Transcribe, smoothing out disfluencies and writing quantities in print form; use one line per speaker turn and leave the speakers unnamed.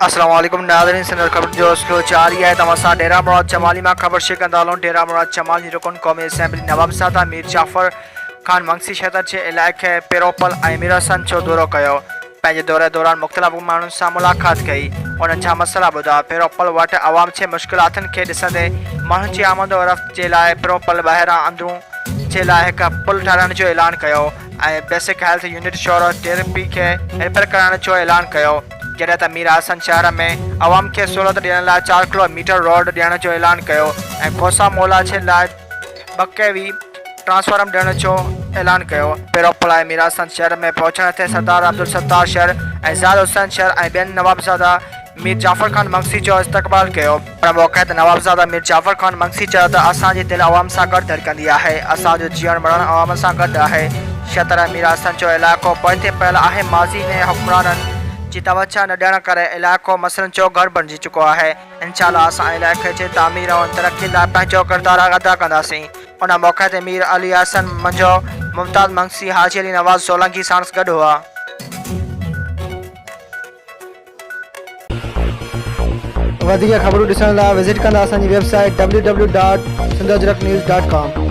अस्सलाम वालेकुम नाज़रीन, सिंध खबर जो स्लो जारी है। तमासा ڈيرا जमाली में खबर शेयर कंदा हलूं। ڈيرا जमाली रुकन قومي اسيمبلي नवाबज़ादा मीर जाफर खान मगसी शहर के इलाइक़े पीरोपल और मीरासन जो दौरो किया। पंहिंजे दौरे दौरान मुख़्तलिफ़ माण्हुनि सां मुलाक़ात कई। उन्हनि जा मसला ॿुधा। पीरोपल वटि आवाम जे मुश्किलातुनि खे ॾिसंदे माण्हुनि जी आमद व रफ़्त जे लाइ पीरोपल ॿाहिरां अंदरूं जे लाइ हिकु पुल ठाहिराइण जो ऐलान कयो ऐं बेसिक हेल्थ यूनिट शोर थेरेपी खे रिपेयर कराइण जो ऐलान कयो। जॾहिं त मीरासन शहर में आवाम खे सहूलियत ॾियण लाइ 4 किलोमीटर रोड ॾियण जो ऐलान कयो ऐं खोसा मोला जे लाइ 2 kV ट्रांसफार्मर ॾियण जो ऐलान कयो। पीरोपल ऐं मीरासन शहर में पहुचण ते सरदार अब्दुल सत्तार शहर ऐं ज़ाद हुसैन शहर ऐं ॿियनि नवाबज़ादा मीर जाफर खान मगसी जो इस्तक़बाल कयो। पर मौक़े ते नवाबज़ादा मीर जाफर खान मगसी चयो त असांजी दिलि आवाम सां गॾु धड़कंदी आहे। असांजो जीअण मरण आवाम सां गॾु आहे। शहर मीरासन जो इलाइक़ो पोइते पियल आहे। माज़ी में हुक्मराननि जी तवज्जो न ॾियण करे इलाइक़ो मसइलनि जो घर बणिजी चुको आहे। इंशाअल्लाह असां इलाइक़े जे तामीर ऐं तरक़ी लाइ पंहिंजो किरदारु अदा कंदासीं। उन मौक़े ते मीर अली हसन मंझो मुमताज़ मगसी हाजी अली नवाज़ सोलंकी साण गॾु हुआ। वधीक ख़बरूं ॾिसण लाइ विज़िट कंदा असांजी वेबसाइट www.sindhajraknews.com।